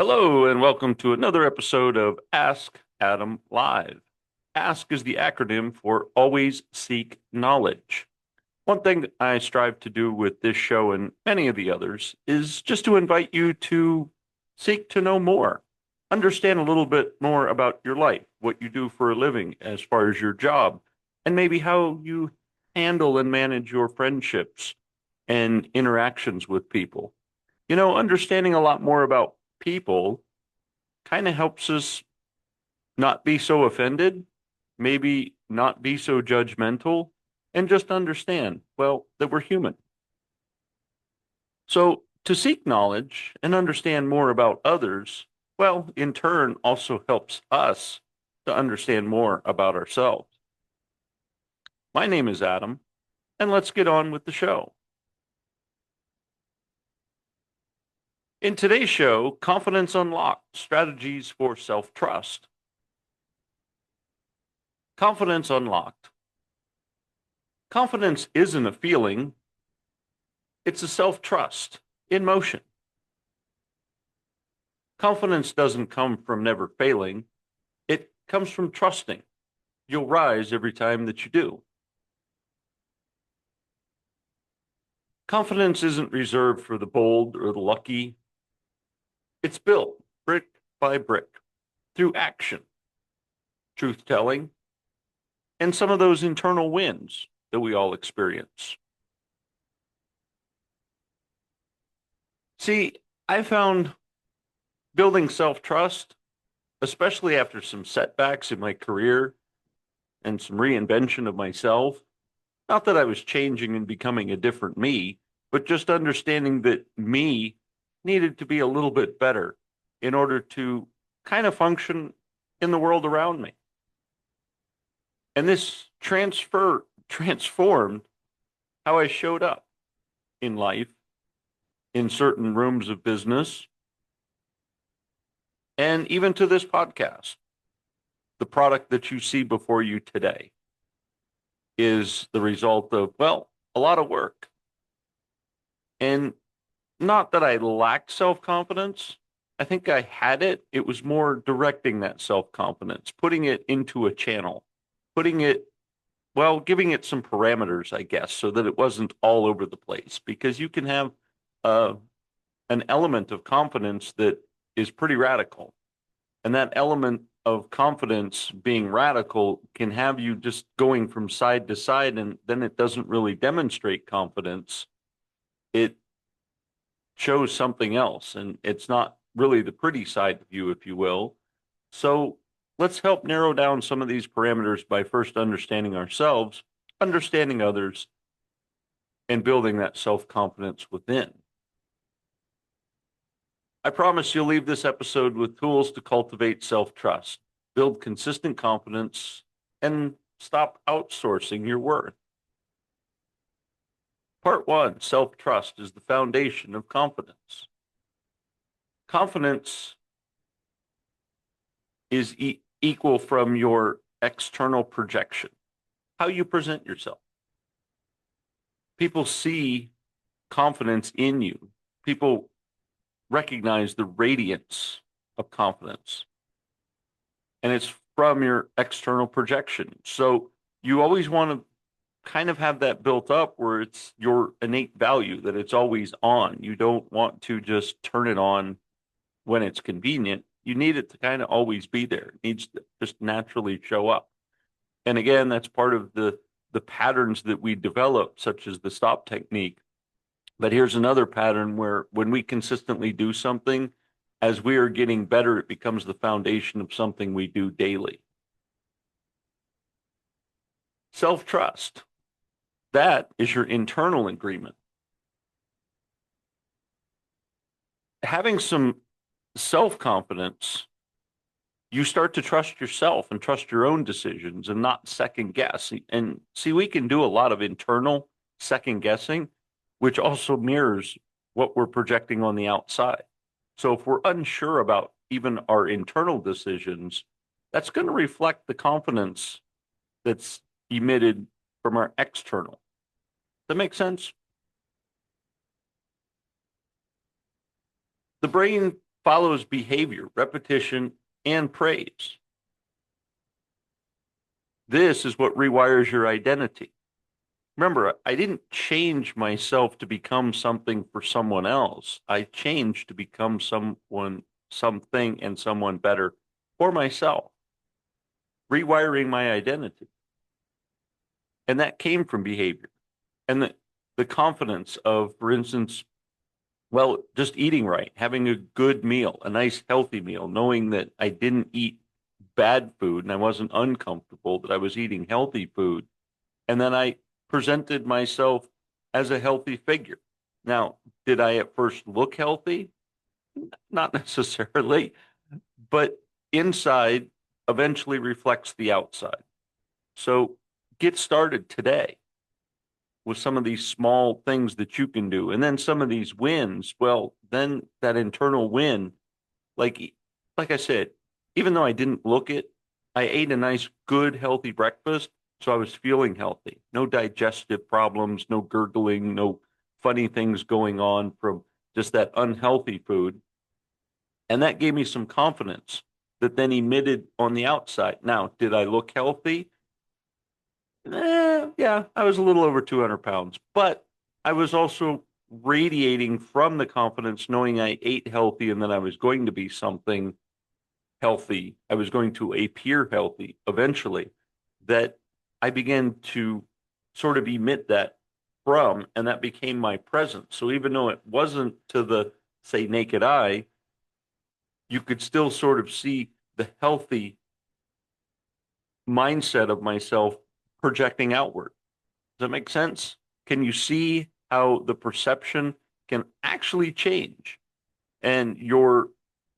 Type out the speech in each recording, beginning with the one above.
Hello, and welcome to another episode of Ask Adam Live. ASK is the acronym for Always Seek Knowledge. One thing I strive to do with this show and many of the others is just to invite you to seek to know more, understand a little bit more about your life, what you do for a living as far as your job, and maybe how you handle and manage your friendships and interactions with people. Understanding a lot more about people kind of helps us not be so offended, maybe not be so judgmental, and just understand, well, that we're human. So to seek knowledge and understand more about others, well, in turn, also helps us to understand more about ourselves. My name is Adam, and let's get on with the show. In today's show, Confidence Unlocked, Strategies for Self-Trust. Confidence Unlocked. Confidence isn't a feeling, it's a self-trust in motion. Confidence doesn't come from never failing, it comes from trusting. You'll rise every time that you do. Confidence isn't reserved for the bold or the lucky. It's built brick by brick through action, truth telling, and some of those internal wins that we all experience. See, I found building self-trust, especially after some setbacks in my career and some reinvention of myself, not that I was changing and becoming a different me, but just understanding that me needed to be a little bit better in order to kind of function in the world around me. And this transformed how I showed up in life, in certain rooms of business, and even to this podcast. The product that you see before you today is the result of, well, a lot of work. And not that I lacked self-confidence. I think I had it. It was more directing that self-confidence, putting it into a channel, putting it, well, giving it some parameters, I guess, so that it wasn't all over the place. Because you can have uh, an element of confidence that is pretty radical. And that element of confidence being radical can have you just going from side to side, and then it doesn't really demonstrate confidence. It shows something else, and it's not really the pretty side of you, if you will. So let's help narrow down some of these parameters by first understanding ourselves, understanding others, and building that self-confidence within. I promise you'll leave this episode with tools to cultivate self-trust, build consistent confidence, and stop outsourcing your worth. Part one, self-trust is the foundation of confidence. Confidence is equal from your external projection, how you present yourself. People see confidence in you. People recognize the radiance of confidence, and it's from your external projection. So you always want to kind of have that built up where it's your innate value, that it's always on. You don't want to just turn it on when it's convenient. You need it to kind of always be there. It needs to just naturally show up. And again, that's part of the patterns that we develop, such as the stop technique. But here's another pattern where when we consistently do something, as we are getting better, it becomes the foundation of something we do daily. Self-trust. That is your internal agreement. Having some self-confidence, you start to trust yourself and trust your own decisions and not second guess. And see, we can do a lot of internal second guessing, which also mirrors what we're projecting on the outside. So if we're unsure about even our internal decisions, that's going to reflect the confidence that's emitted from our external. That makes sense? The brain follows behavior, repetition, and praise. This is what rewires your identity. Remember, I didn't change myself to become something for someone else. I changed to become someone, something, and someone better for myself, rewiring my identity. And that came from behavior. And the confidence of, for instance, well, just eating right, having a good meal, a nice healthy meal, knowing that I didn't eat bad food and I wasn't uncomfortable, that I was eating healthy food. And then I presented myself as a healthy figure. Now, did I at first look healthy? Not necessarily, but inside eventually reflects the outside. So get started today with some of these small things that you can do. And then some of these wins, well, then that internal win, like like I said, even though I didn't look it, I ate a nice, good, healthy breakfast. So I was feeling healthy. No digestive problems, no gurgling, no funny things going on from just that unhealthy food. And that gave me some confidence that then emitted on the outside. Now, did I look healthy? Yeah, I was a little over 200 pounds, but I was also radiating from the confidence knowing I ate healthy and that I was going to be something healthy. I was going to appear healthy eventually, that I began to sort of emit that from, and that became my presence. So even though it wasn't to the, say, naked eye, you could still sort of see the healthy mindset of myself projecting outward. Does that make sense? Can you see how the perception can actually change and your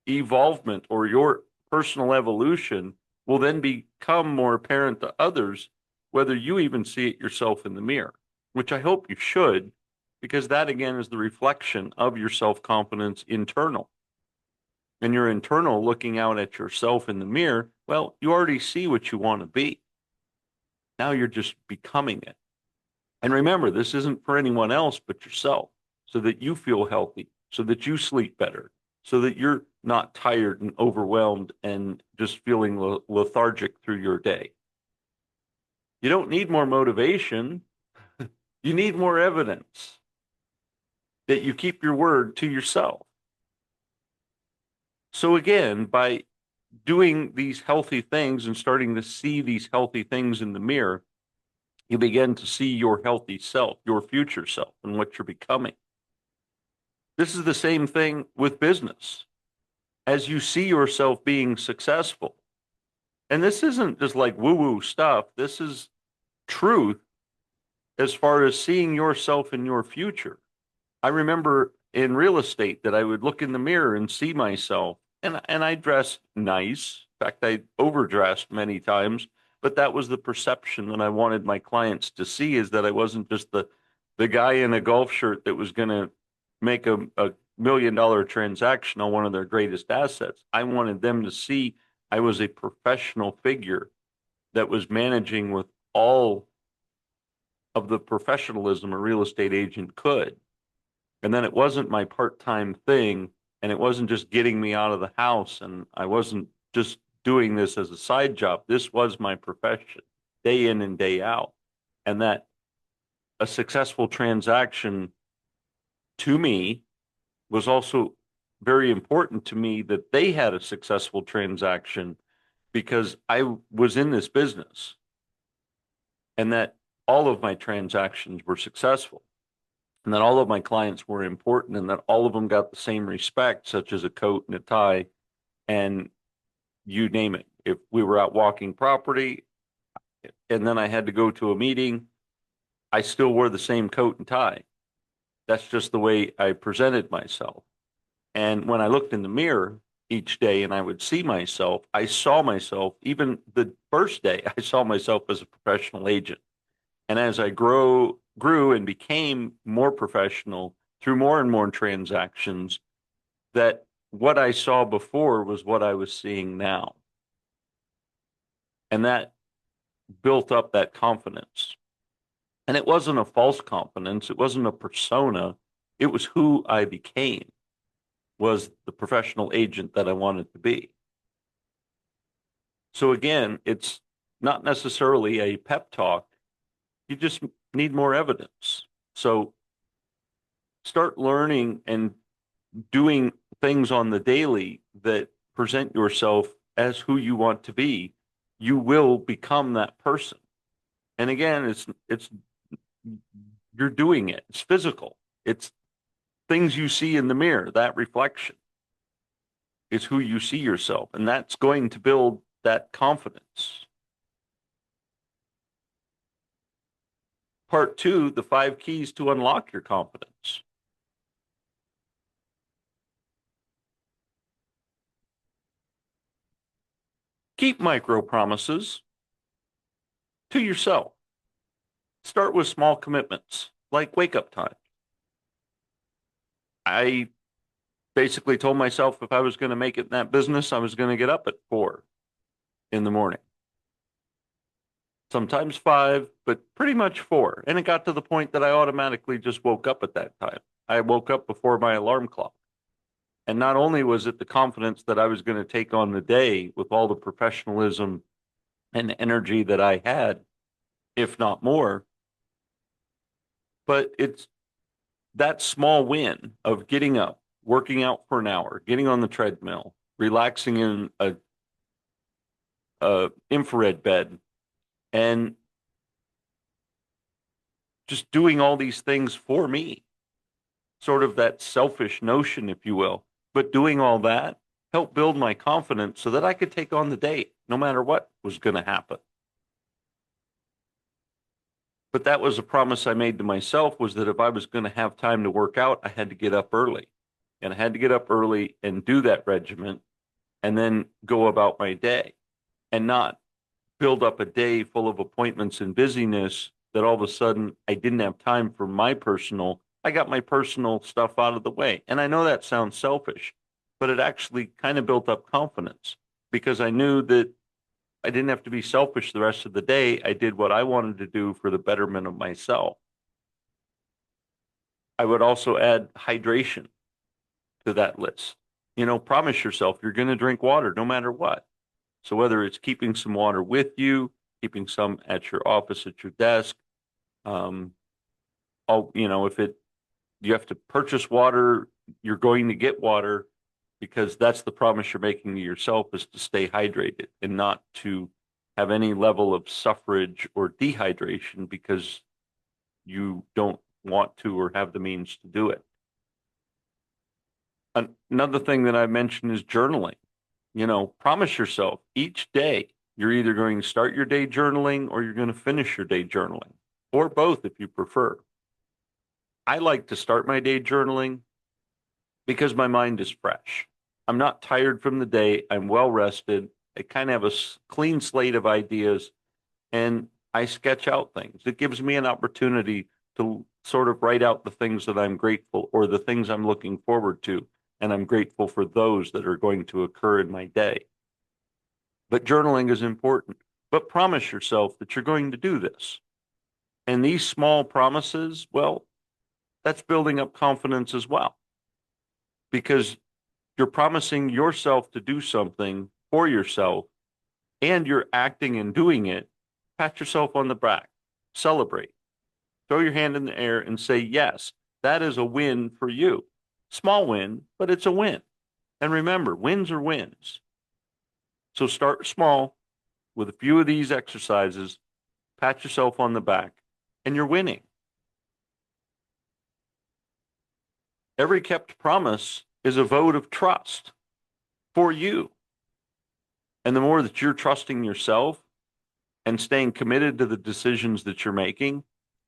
evolvement or your personal evolution will then become more apparent to others, whether you even see it yourself in the mirror, which I hope you should, because that again is the reflection of your self-confidence internal. And your internal looking out at yourself in the mirror, well, you already see what you want to be. Now you're just becoming it. And remember, this isn't for anyone else but yourself, so that you feel healthy, so that you sleep better, so that you're not tired and overwhelmed and just feeling lethargic through your day. You don't need more motivation. You need more evidence that you keep your word to yourself. So again, by doing these healthy things and starting to see these healthy things in the mirror, you begin to see your healthy self, your future self, and what you're becoming. This is the same thing with business. As you see yourself being successful, and this isn't just like woo-woo stuff, this is truth as far as seeing yourself in your future. I remember in real estate that I would look in the mirror and see myself, and I dressed nice. In fact, I overdressed many times, but that was the perception that I wanted my clients to see, is that I wasn't just the guy in a golf shirt that was going to make a $1 million transaction on one of their greatest assets. I wanted them to see I was a professional figure that was managing with all of the professionalism a real estate agent could. And then it wasn't my part-time thing, and it wasn't just getting me out of the house, and I wasn't just doing this as a side job. This was my profession, day in and day out. And that a successful transaction to me was also very important to me, that they had a successful transaction, because I was in this business, and that all of my transactions were successful, and that all of my clients were important, and that all of them got the same respect, such as a coat and a tie, and you name it. If we were out walking property and then I had to go to a meeting, I still wore the same coat and tie. That's just the way I presented myself. And when I looked in the mirror each day and I would see myself, I saw myself, even the first day, I saw myself as a professional agent. And as I grew and became more professional through more and more transactions, that what I saw before was what I was seeing now. And that built up that confidence. And it wasn't a false confidence. It wasn't a persona. It was who I became was the professional agent that I wanted to be. So again, it's not necessarily a pep talk. You just need more evidence. So start learning and doing things on the daily that present yourself as who you want to be. You will become that person. And again, it's you're doing it. It's physical. It's things you see in the mirror, that reflection is who you see yourself. And that's going to build that confidence. Part two, the 5 keys to unlock your confidence. Keep micro promises to yourself. Start with small commitments like wake up time. I basically told myself if I was going to make it in that business, I was going to get up at 4 in the morning. Sometimes 5, but pretty much 4. And it got to the point that I automatically just woke up at that time. I woke up before my alarm clock. And not only was it the confidence that I was going to take on the day with all the professionalism and energy that I had, if not more, but it's that small win of getting up, working out for an hour, getting on the treadmill, relaxing in a infrared bed, and just doing all these things for me. Sort of that selfish notion, if you will. But doing all that helped build my confidence so that I could take on the day, no matter what was going to happen. But that was a promise I made to myself, was that if I was going to have time to work out, I had to get up early. And I had to get up early and do that regiment and then go about my day and not build up a day full of appointments and busyness that all of a sudden I didn't have time for I got my personal stuff out of the way. And I know that sounds selfish, but it actually kind of built up confidence because I knew that I didn't have to be selfish the rest of the day. I did what I wanted to do for the betterment of myself. I would also add hydration to that list. Promise yourself you're going to drink water no matter what. So whether it's keeping some water with you, keeping some at your office, at your desk, if you have to purchase water, you're going to get water because that's the promise you're making to yourself, is to stay hydrated and not to have any level of suffrage or dehydration because you don't want to or have the means to do it. Another thing that I mentioned is journaling. Promise yourself each day you're either going to start your day journaling or you're going to finish your day journaling, or both if you prefer. I like to start my day journaling because my mind is fresh. I'm not tired from the day. I'm well rested. I kind of have a clean slate of ideas and I sketch out things. It gives me an opportunity to sort of write out the things that I'm grateful or the things I'm looking forward to. And I'm grateful for those that are going to occur in my day. But journaling is important. But promise yourself that you're going to do this. And these small promises, well, that's building up confidence as well. Because you're promising yourself to do something for yourself and you're acting and doing it. Pat yourself on the back, celebrate, throw your hand in the air and say, yes, that is a win for you. Small win, but it's a win. And remember, wins are wins. So start small with a few of these exercises, pat yourself on the back, and you're winning. Every kept promise is a vote of trust for you. And the more that you're trusting yourself and staying committed to the decisions that you're making,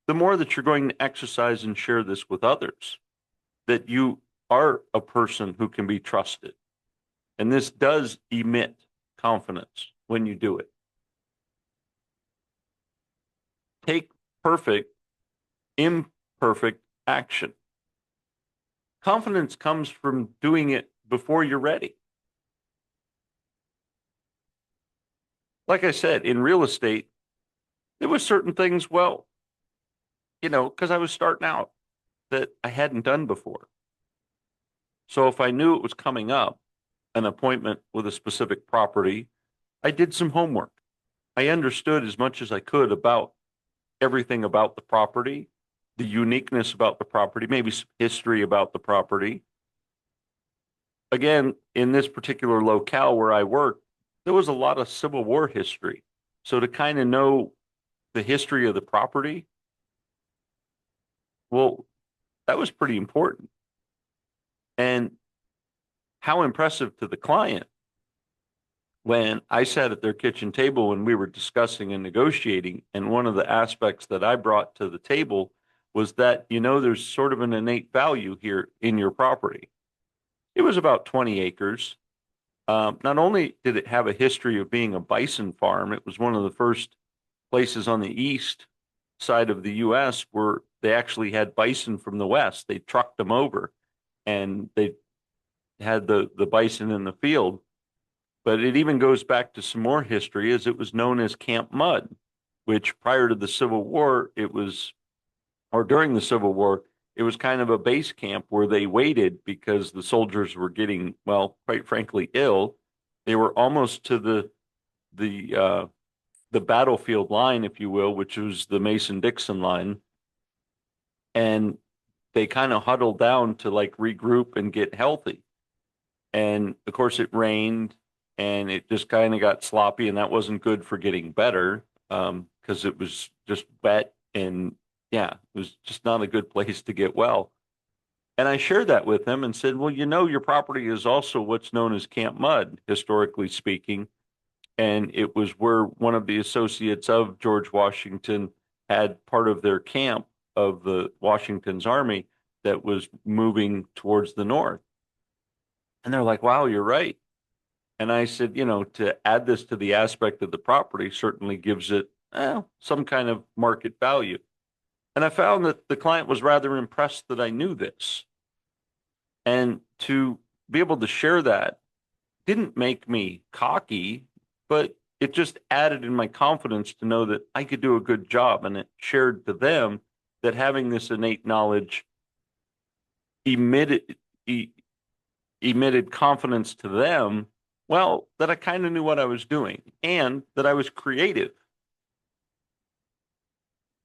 the more that you're going to exercise and share this with others, that you are a person who can be trusted. And this does emit confidence when you do it. Take perfect, imperfect action. Confidence comes from doing it before you're ready. Like I said, in real estate, there were certain things, because I was starting out, that I hadn't done before. So if I knew it was coming up, an appointment with a specific property, I did some homework. I understood as much as I could about everything about the property, the uniqueness about the property, maybe some history about the property. Again, in this particular locale where I worked, there was a lot of Civil War history. So to kind of know the history of the property, well, that was pretty important. And how impressive to the client when I sat at their kitchen table when we were discussing and negotiating. And one of the aspects that I brought to the table was that, there's sort of an innate value here in your property. It was about 20 acres. Not only did it have a history of being a bison farm, it was one of the first places on the east side of the U.S. where they actually had bison from the west. They trucked them over and they had the bison in the field. But it even goes back to some more history, as it was known as Camp Mud, which prior to the Civil War, or during the Civil War, it was kind of a base camp where they waited because the soldiers were getting, well, quite frankly, ill. They were almost to the battlefield line, if you will, which was the Mason-Dixon line, and they kind of huddled down to like regroup and get healthy. And of course, it rained and it just kind of got sloppy, and that wasn't good for getting better because it was just wet and yeah, it was just not a good place to get well. And I shared that with him and said, well, your property is also what's known as Camp Mud, historically speaking. And it was where one of the associates of George Washington had part of their camp of the Washington's army that was moving towards the north. And they're like, wow, you're right. And I said, to add this to the aspect of the property certainly gives it some kind of market value. And I found that the client was rather impressed that I knew this. And to be able to share that didn't make me cocky, but it just added in my confidence to know that I could do a good job. And it shared to them that having this innate knowledge emitted confidence to them, well, that I kind of knew what I was doing and that I was creative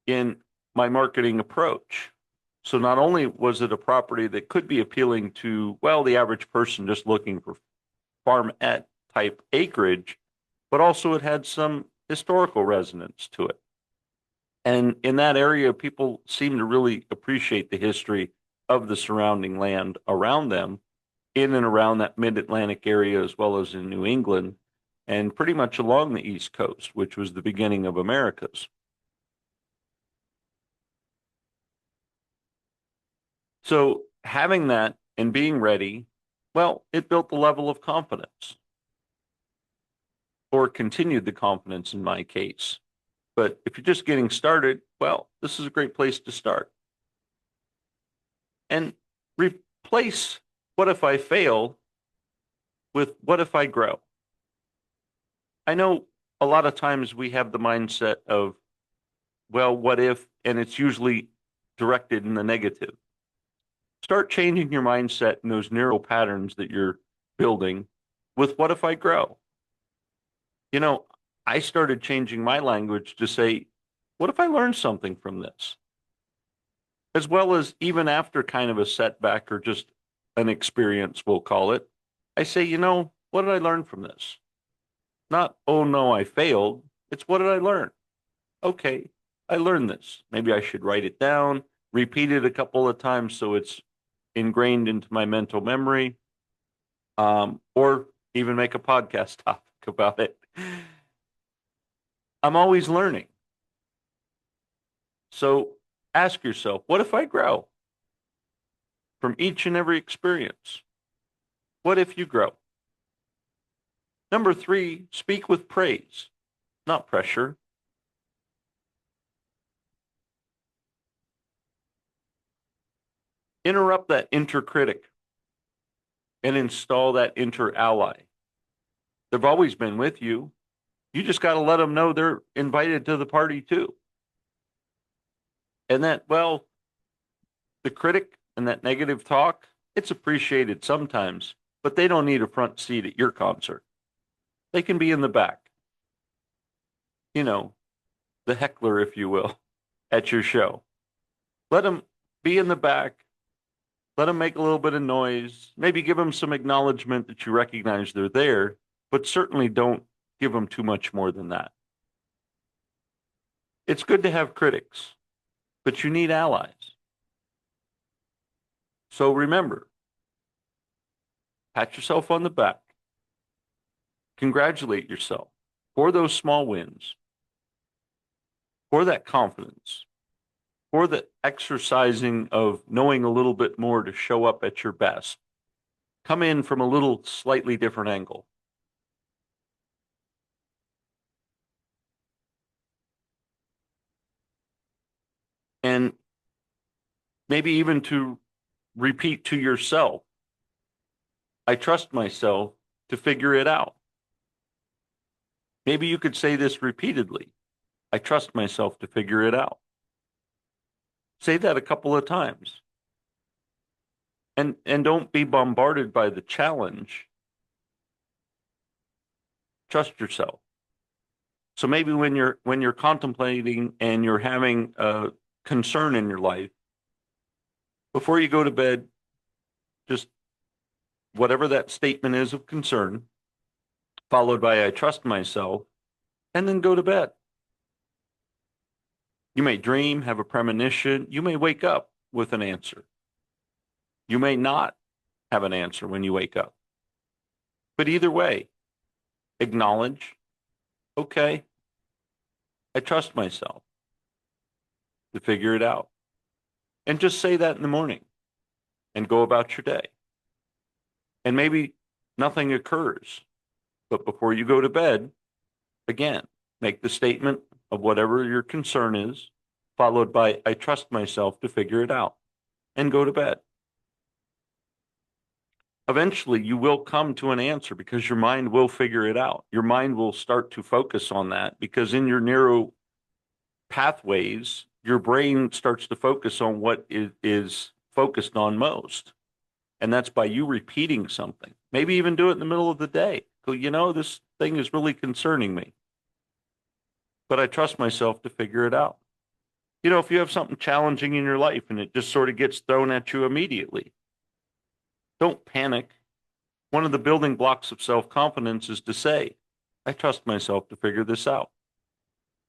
in my marketing approach. So not only was it a property that could be appealing to, well, the average person just looking for farmette type acreage, but also it had some historical resonance to it. And in that area, people seem to really appreciate the history of the surrounding land around them, in and around that mid-Atlantic area, as well as in New England, and pretty much along the East Coast, which was the beginning of America's. So having that and being ready, well, it built the level of confidence, or continued the confidence in my case. But if you're just getting started, well, this is a great place to start. And replace what if I fail with what if I grow? I know a lot of times we have the mindset of, well, what if, and it's usually directed in the negative. Start changing your mindset and those neural patterns that you're building with what if I grow? I started changing my language to say, what if I learn something from this? As well as even after kind of a setback or just an experience, we'll call it, I say, what did I learn from this? Not, oh no, I failed. It's what did I learn? Okay, I learned this. Maybe I should write it down, repeat it a couple of times so it's ingrained into my mental memory, or even make a podcast topic about it. I'm always learning. So ask yourself, what if I grow from each and every experience? What if you grow? Number 3, speak with praise, not pressure. Interrupt that inner critic and install that inner ally. They've always been with you. You just got to let them know they're invited to the party too. And that, well, the critic and that negative talk, It's appreciated sometimes, but they don't need a front seat at your concert. They can be in the back, you know, the heckler, if you will, at your show. Let them be in the back. Let them make a little bit of noise. Maybe give them some acknowledgement that you recognize they're there, but certainly don't give them too much more than that. It's good to have critics, but you need allies. So remember, pat yourself on the back. Congratulate yourself for those small wins, for that confidence, for the exercising of knowing a little bit more to show up at your best. Come in from a little slightly different angle. And maybe even to repeat to yourself, I trust myself to figure it out. Maybe you could say this repeatedly. I trust myself to figure it out. Say that a couple of times. And don't be bombarded by the challenge. Trust yourself. So maybe when you're contemplating and you're having a concern in your life, before you go to bed, just whatever that statement is of concern, followed by I trust myself, and then go to bed. You may dream, have a premonition. You may wake up with an answer. You may not have an answer when you wake up. But either way, acknowledge, okay, I trust myself to figure it out. And just say that in the morning and go about your day. And maybe nothing occurs, but before you go to bed, again, make the statement of whatever your concern is, followed by I trust myself to figure it out, and go to bed. Eventually, you will come to an answer because your mind will figure it out. Your mind will start to focus on that because in your neural pathways, your brain starts to focus on what is focused on most. And that's by you repeating something. Maybe even do it in the middle of the day. Go, this thing is really concerning me, but I trust myself to figure it out. If you have something challenging in your life and it just sort of gets thrown at you immediately, don't panic. One of the building blocks of self-confidence is to say, I trust myself to figure this out.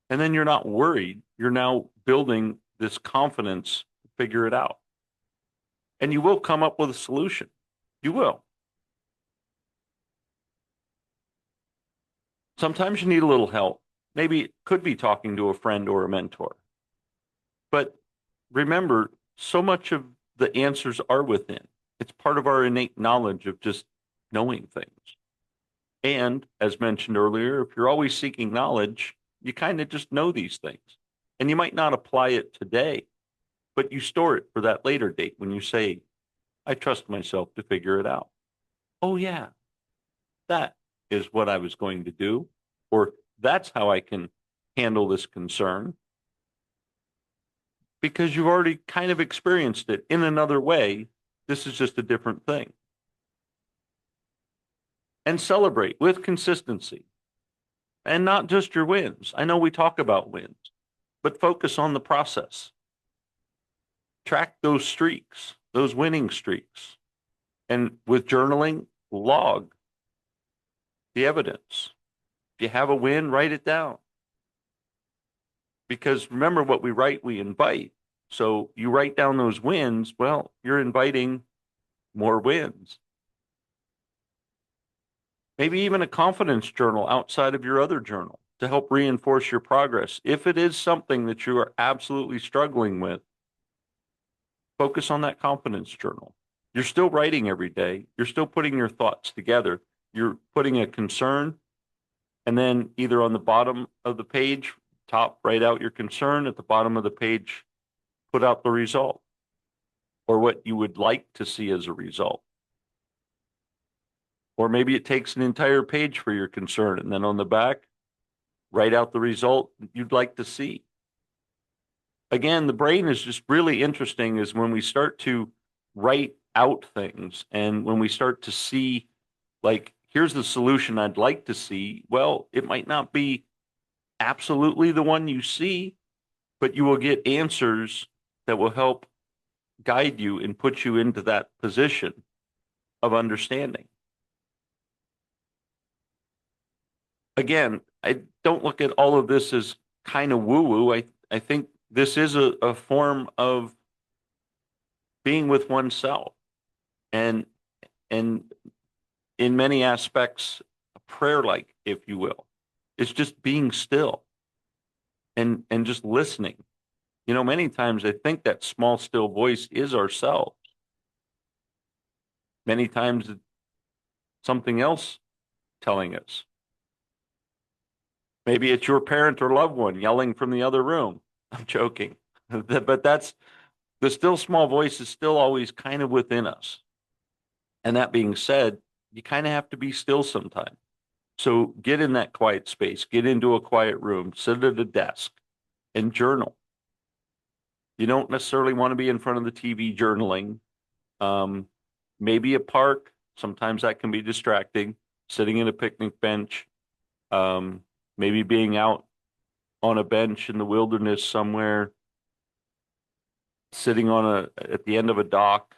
And then you're not worried. You're now building this confidence to figure it out. And you will come up with a solution. You will. Sometimes you need a little help. Maybe it could be talking to a friend or a mentor. But remember, so much of the answers are within. It's part of our innate knowledge of just knowing things. And as mentioned earlier, if you're always seeking knowledge, you kind of just know these things. And you might not apply it today, but you store it for that later date when you say, I trust myself to figure it out. Oh, yeah, that is what I was going to do, or that's how I can handle this concern. Because you've already kind of experienced it in another way. This is just a different thing. And celebrate with consistency. And not just your wins. I know we talk about wins, but focus on the process. Track those streaks, those winning streaks. And with journaling, log the evidence. If you have a win, write it down. Because remember, what we write, we invite. So you write down those wins, well, you're inviting more wins. Maybe even a confidence journal outside of your other journal to help reinforce your progress. If it is something that you are absolutely struggling with, focus on that confidence journal. You're still writing every day. You're still putting your thoughts together. You're putting a concern, and then either on the bottom of the page, top, write out your concern. At the bottom of the page, put out the result or what you would like to see as a result. Or maybe it takes an entire page for your concern, and then on the back, write out the result you'd like to see. Again, the brain is just really interesting is when we start to write out things. And when we start to see, like, here's the solution I'd like to see, well, it might not be absolutely the one you see, but you will get answers that will help guide you and put you into that position of understanding. Again, I don't look at all of this as kind of woo-woo. I think this is a form of being with oneself and and in many aspects prayer like, if you will. It's just being still and just listening. You know, many times I think that small still voice is ourselves. Many times it's something else telling us. Maybe it's your parent or loved one yelling from the other room. I'm joking. But that's the still small voice is still always kind of within us. And that being said, you kind of have to be still sometimes. So get in that quiet space, get into a quiet room, sit at a desk and journal. You don't necessarily want to be in front of the TV journaling. Um, Maybe a park. Sometimes that can be distracting. Sitting in a picnic bench, um, maybe being out on a bench in the wilderness somewhere, sitting on at the end of a dock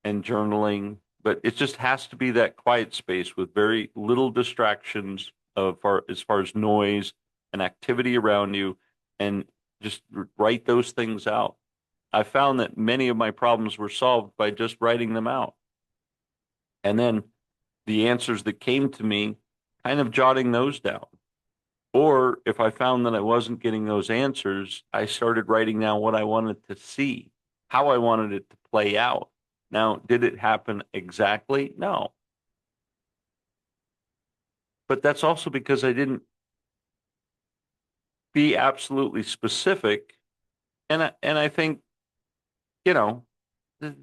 and journaling. But it just has to be that quiet space with very little distractions as far as noise and activity around you, and just write those things out. I found that many of my problems were solved by just writing them out. And then the answers that came to me, kind of jotting those down. Or if I found that I wasn't getting those answers, I started writing down what I wanted to see, how I wanted it to play out. Now, did it happen exactly? No. But that's also because I didn't be absolutely specific. And I think, you know, the,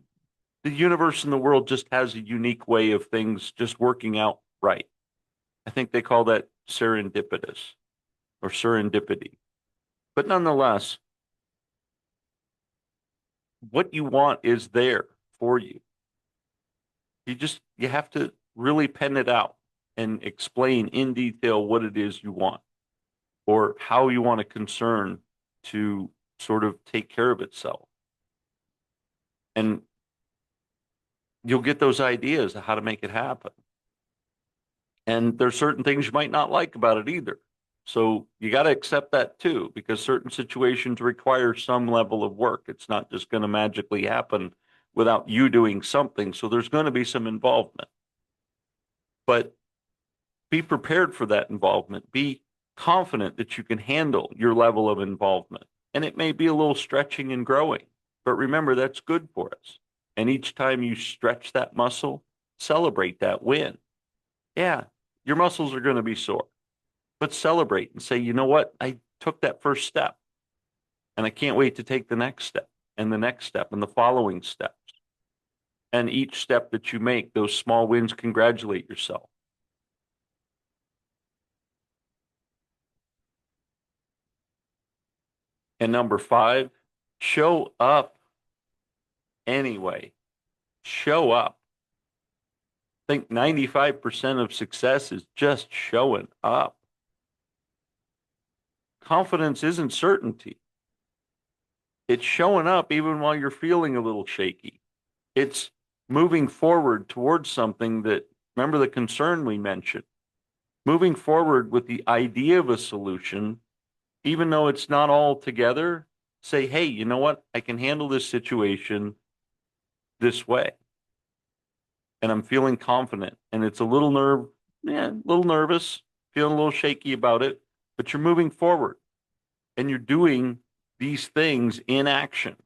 the universe and the world just has a unique way of things just working out right. I think they call that serendipitous or serendipity. But nonetheless, what you want is there for you. You have to really pen it out and explain in detail what it is you want or how you want a concern to sort of take care of itself. And you'll get those ideas of how to make it happen. And there's certain things you might not like about it either. So you got to accept that too, because certain situations require some level of work. It's not just going to magically happen without you doing something. So there's going to be some involvement. But be prepared for that involvement. Be confident that you can handle your level of involvement. And it may be a little stretching and growing, but remember that's good for us. And each time you stretch that muscle, celebrate that win. Yeah, your muscles are going to be sore, but celebrate and say, you know what? I took that first step and I can't wait to take the next step and the next step and the following steps. And each step that you make, those small wins, congratulate yourself. And number 5, show up anyway. Show up. I think 95% of success is just showing up. Confidence isn't certainty. It's showing up even while you're feeling a little shaky. It's moving forward towards something that, remember the concern we mentioned, moving forward with the idea of a solution, even though it's not all together, say, hey, you know what? I can handle this situation this way. And I'm feeling confident. And it's a little nervous, feeling a little shaky about it, but you're moving forward and you're doing these things in action.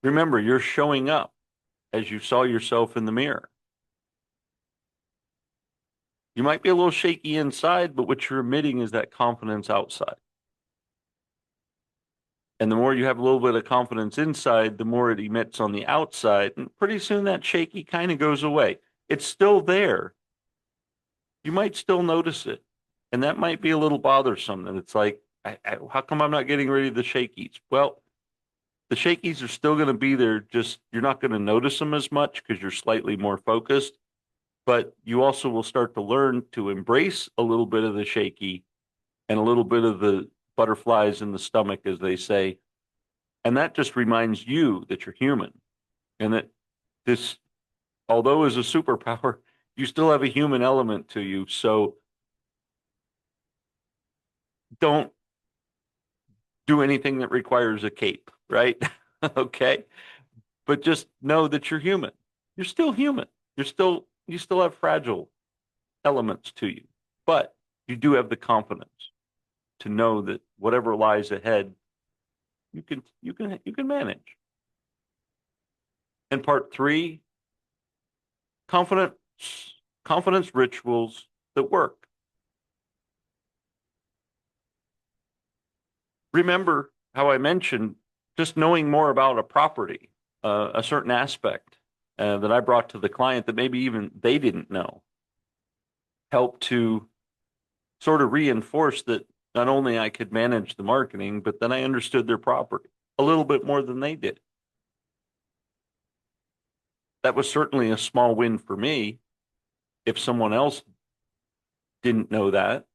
Remember, you're showing up as you saw yourself in the mirror. You might be a little shaky inside, but what you're emitting is that confidence outside. And the more you have a little bit of confidence inside, the more it emits on the outside. And pretty soon that shaky kind of goes away. It's still there. You might still notice it. And that might be a little bothersome. And it's like, how come I'm not getting rid of the shakies? Well, The shakies are still going to be there, just you're not going to notice them as much because you're slightly more focused, but you also will start to learn to embrace a little bit of the shaky and a little bit of the butterflies in the stomach, as they say. And that just reminds you that you're human and that this, although is a superpower, you still have a human element to you. So don't do anything that requires a cape, right? Okay. But just know that you're human. You're still human. You still have fragile elements to you, but you do have the confidence to know that whatever lies ahead, you can manage. And part three, confidence confidence rituals that work. Remember how I mentioned just knowing more about a property, a certain aspect that I brought to the client that maybe even they didn't know, helped to sort of reinforce that not only I could manage the marketing, but then I understood their property a little bit more than they did. That was certainly a small win for me. If someone else didn't know that,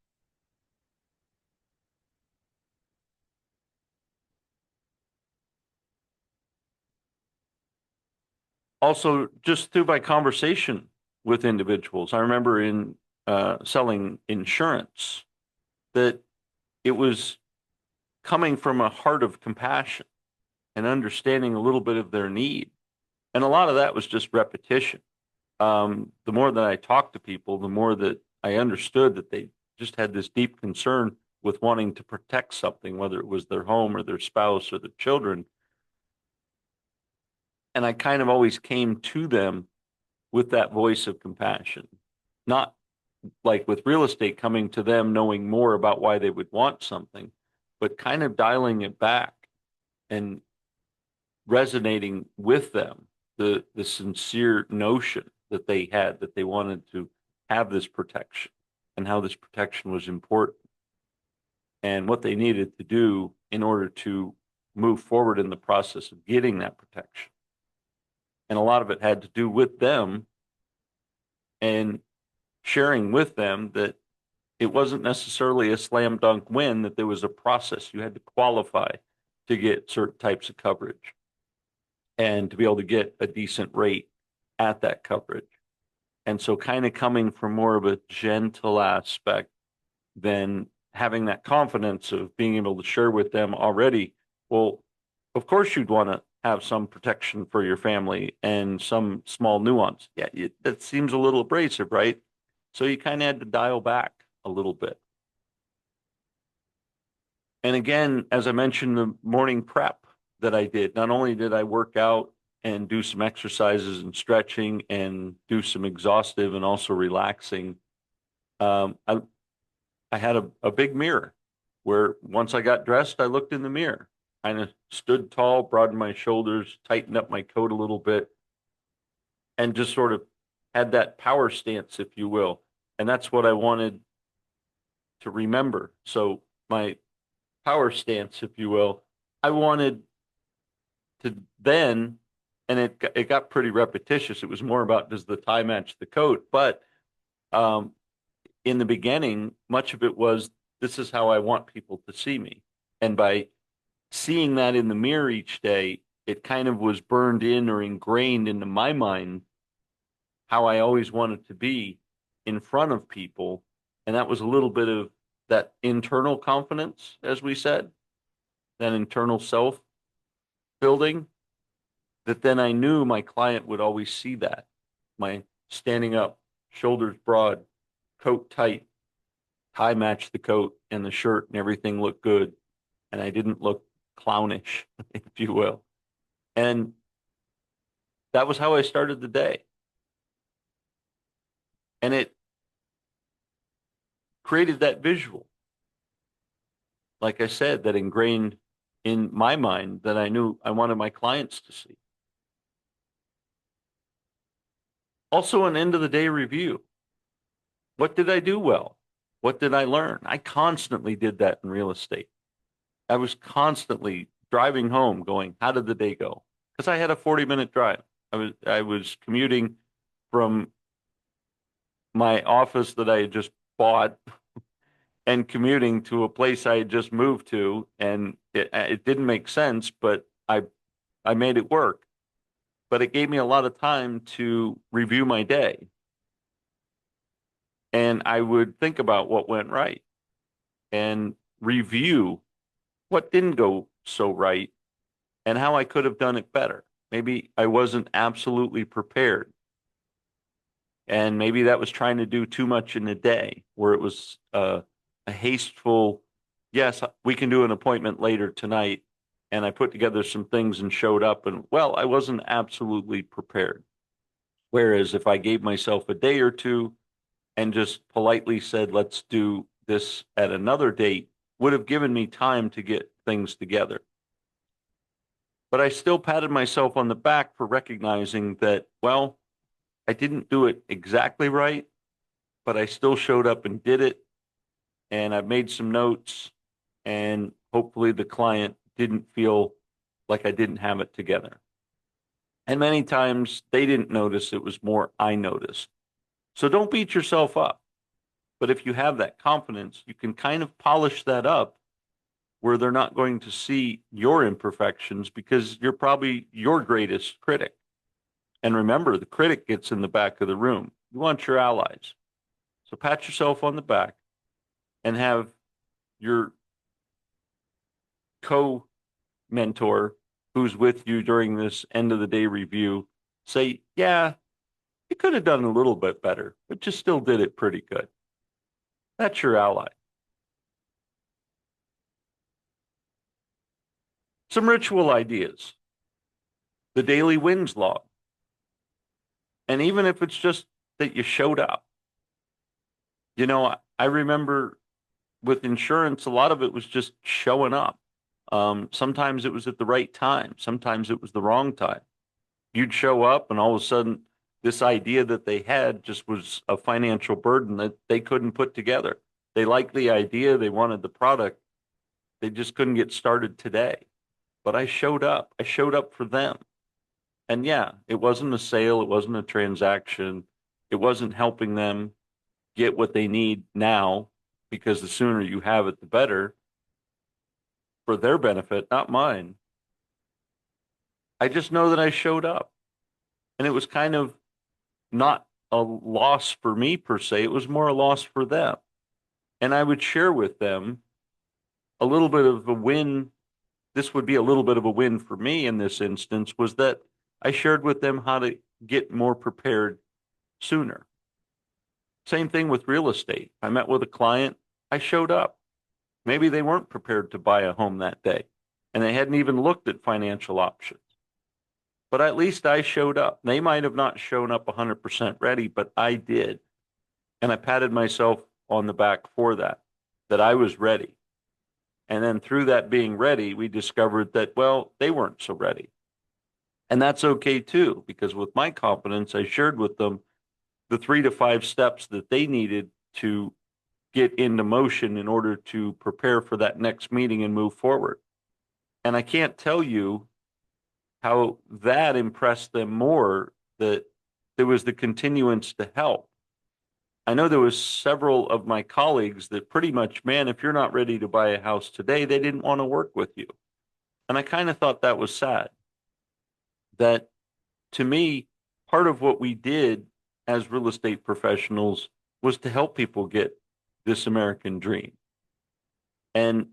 also just through my conversation with individuals, I remember in selling insurance that it was coming from a heart of compassion and understanding a little bit of their need. And a lot of that was just repetition. The more that I talked to people, the more that I understood that they just had this deep concern with wanting to protect something, whether it was their home or their spouse or their children. And I kind of always came to them with that voice of compassion, not like with real estate coming to them knowing more about why they would want something, but kind of dialing it back and resonating with them the sincere notion that they had that they wanted to have this protection and how this protection was important and what they needed to do in order to move forward in the process of getting that protection. And a lot of it had to do with them and sharing with them that it wasn't necessarily a slam dunk win, that there was a process. You had to qualify to get certain types of coverage and to be able to get a decent rate at that coverage. And so kind of coming from more of a gentle aspect than having that confidence of being able to share with them already, well, of course you'd want to have some protection for your family and some small nuance. Yeah, that seems a little abrasive, right? So you kind of had to dial back a little bit. And again, as I mentioned, the morning prep that I did, not only did I work out and do some exercises and stretching and do some exhaustive and also relaxing, I had a big mirror where once I got dressed, I looked in the mirror, kind of stood tall, broadened my shoulders, tightened up my coat a little bit, and just sort of had that power stance, if you will. And that's what I wanted to remember. So my power stance, if you will, I wanted to then, and it got pretty repetitious. It was more about does the tie match the coat? But um, in the beginning, much of it was this is how I want people to see me. And by seeing that in the mirror each day, it kind of was burned in or ingrained into my mind how I always wanted to be in front of people. And that was a little bit of that internal confidence, as we said, that internal self building, that then I knew my client would always see that. My standing up, shoulders broad, coat tight, tie matched the coat and the shirt, and everything looked good. And I didn't look clownish, if you will. And that was how I started the day. And it created that visual, like I said, that ingrained in my mind that I knew I wanted my clients to see. Also, an end of the day review. What did I do well? What did I learn? I constantly did that in real estate. I was constantly driving home going, how did the day go? Because I had a 40-minute drive. I was commuting from my office that I had just bought and commuting to a place I had just moved to, and it didn't make sense, but I made it work. But it gave me a lot of time to review my day, and I would think about what went right and review what didn't go so right and how I could have done it better. Maybe I wasn't absolutely prepared. And maybe that was trying to do too much in a day where it was a hasteful, yes, we can do an appointment later tonight. And I put together some things and showed up, and well, I wasn't absolutely prepared. Whereas if I gave myself a day or two and just politely said, let's do this at another date, would have given me time to get things together. But I still patted myself on the back for recognizing that, well, I didn't do it exactly right, but I still showed up and did it. And I've made some notes, and hopefully the client didn't feel like I didn't have it together. And many times they didn't notice, it was more I noticed. So don't beat yourself up. But if you have that confidence, you can kind of polish that up where they're not going to see your imperfections because you're probably your greatest critic. And remember, the critic gets in the back of the room. You want your allies. So pat yourself on the back and have your co-mentor who's with you during this end of the day review say, yeah, you could have done a little bit better, but you still did it pretty good. That's your ally. Some ritual ideas. The daily wins log. And even if it's just that you showed up, I remember with insurance, a lot of it was just showing up. Sometimes it was at the right time. Sometimes it was the wrong time. You'd show up and all of a sudden this idea that they had just was a financial burden that they couldn't put together. They liked the idea. They wanted the product. They just couldn't get started today. But I showed up. I showed up for them. And yeah, it wasn't a sale. It wasn't a transaction. It wasn't helping them get what they need now, because the sooner you have it, the better for their benefit, not mine. I just know that I showed up, and it was kind of not a loss for me per se. It was more a loss for them. And I would share with them a little bit of a win. This would be a little bit of a win for me in this instance, was that I shared with them how to get more prepared sooner. Same thing with real estate. I met with a client. I showed up. Maybe they weren't prepared to buy a home that day, and they hadn't even looked at financial options. But at least I showed up. They might have not shown up 100% ready, but I did. And I patted myself on the back for that I was ready. And then through that being ready, we discovered that, well, they weren't so ready. And that's okay too, because with my confidence, I shared with them the 3 to 5 steps that they needed to get into motion in order to prepare for that next meeting and move forward. And I can't tell you how that impressed them more, that there was the continuance to help. I know there was several of my colleagues that pretty much, man, if you're not ready to buy a house today, they didn't want to work with you. And I kind of thought that was sad. That to me, part of what we did as real estate professionals was to help people get this American dream. And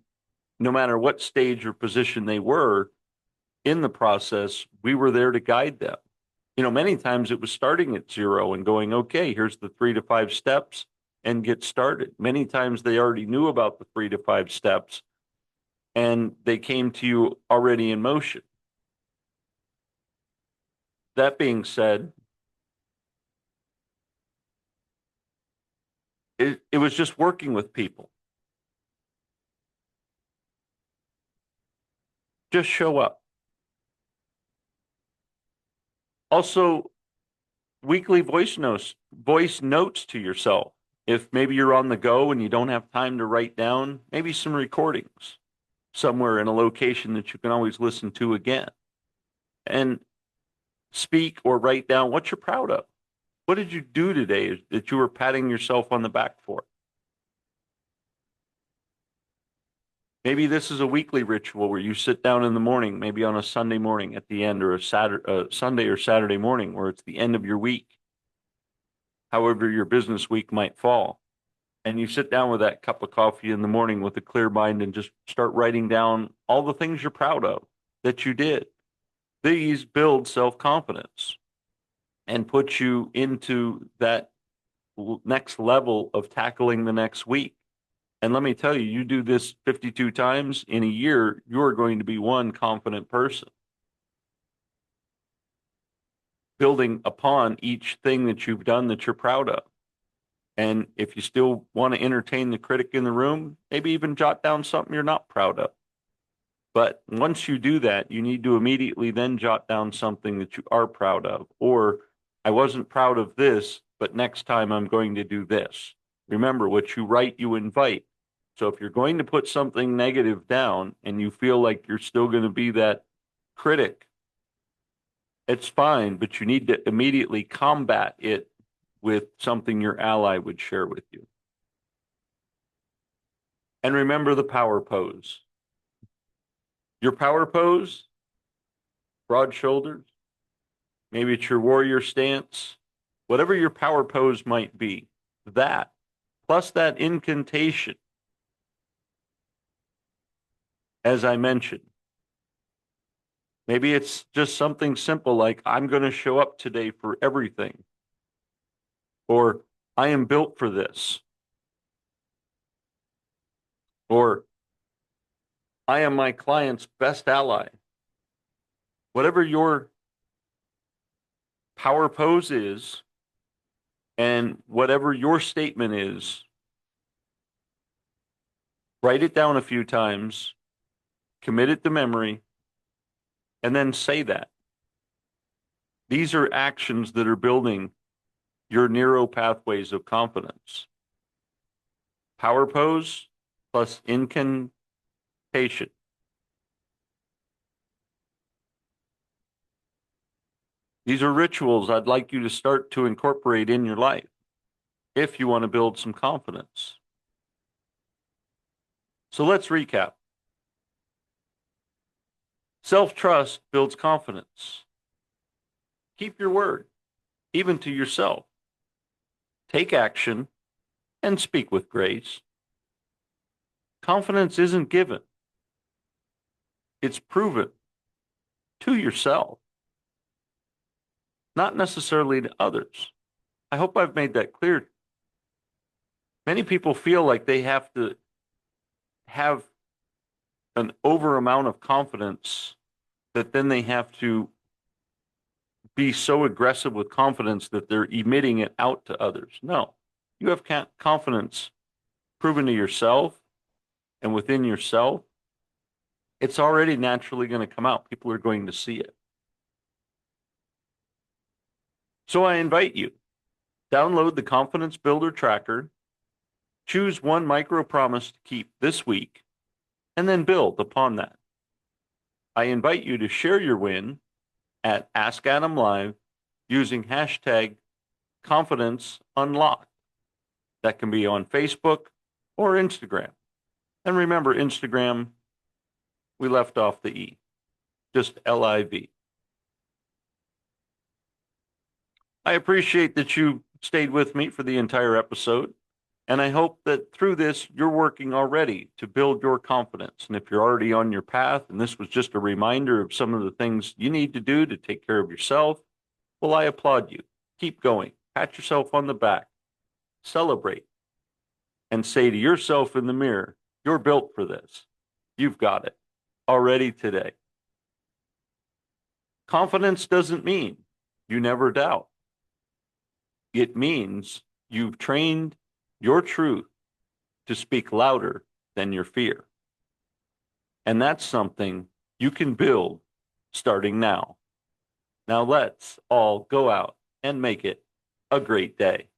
no matter what stage or position they were in the process, we were there to guide them. Many times it was starting at zero and going, okay, here's the 3 to 5 steps and get started. Many times they already knew about the 3 to 5 steps and they came to you already in motion. That being said, it was just working with people. Just show up. Also, weekly voice notes to yourself. If maybe you're on the go and you don't have time to write down, maybe some recordings. somewhere in a location that you can always listen to again. And speak or write down what you're proud of. What did you do today that you were patting yourself on the back for? Maybe this is a weekly ritual where you sit down in the morning, maybe on a Sunday morning at the end, or a Sunday or Saturday morning where it's the end of your week, however your business week might fall. And you sit down with that cup of coffee in the morning with a clear mind and just start writing down all the things you're proud of that you did. These build self-confidence and put you into that next level of tackling the next week. And let me tell you, you do this 52 times in a year, you're going to be one confident person. Building upon each thing that you've done that you're proud of. And if you still want to entertain the critic in the room, maybe even jot down something you're not proud of. But once you do that, you need to immediately then jot down something that you are proud of. Or, I wasn't proud of this, but next time I'm going to do this. Remember, what you write, you invite. So if you're going to put something negative down and you feel like you're still going to be that critic, it's fine, but you need to immediately combat it with something your ally would share with you. And remember the power pose. Your power pose, broad shoulders, maybe it's your warrior stance, whatever your power pose might be, that, plus that incantation, as I mentioned. Maybe it's just something simple like, I'm going to show up today for everything. Or, I am built for this. Or, I am my client's best ally. Whatever your power pose is, and whatever your statement is, write it down a few times, commit it to memory, and then say that. These are actions that are building your neural pathways of confidence. Power pose plus incantation. These are rituals I'd like you to start to incorporate in your life if you want to build some confidence. So let's recap. Self-trust builds confidence. Keep your word, even to yourself. Take action and speak with grace. Confidence isn't given. It's proven to yourself, not necessarily to others. I hope I've made that clear. Many people feel like they have to have an over amount of confidence that then they have to be so aggressive with confidence that they're emitting it out to others. No, you have confidence proven to yourself and within yourself. It's already naturally going to come out. People are going to see it. So I invite you, download the Confidence Builder Tracker, choose one micro promise to keep this week, and then build upon that. I invite you to share your win at Ask Adam Live using hashtag Confidence Unlocked. That can be on Facebook or Instagram. And remember, Instagram, we left off the E, just L-I-V. I appreciate that you stayed with me for the entire episode, and I hope that through this, you're working already to build your confidence. And if you're already on your path, and this was just a reminder of some of the things you need to do to take care of yourself, well, I applaud you. Keep going. Pat yourself on the back. Celebrate. And say to yourself in the mirror, you're built for this. You've got it already today. Confidence doesn't mean you never doubt. It means you've trained your truth to speak louder than your fear. And that's something you can build starting now. Now let's all go out and make it a great day.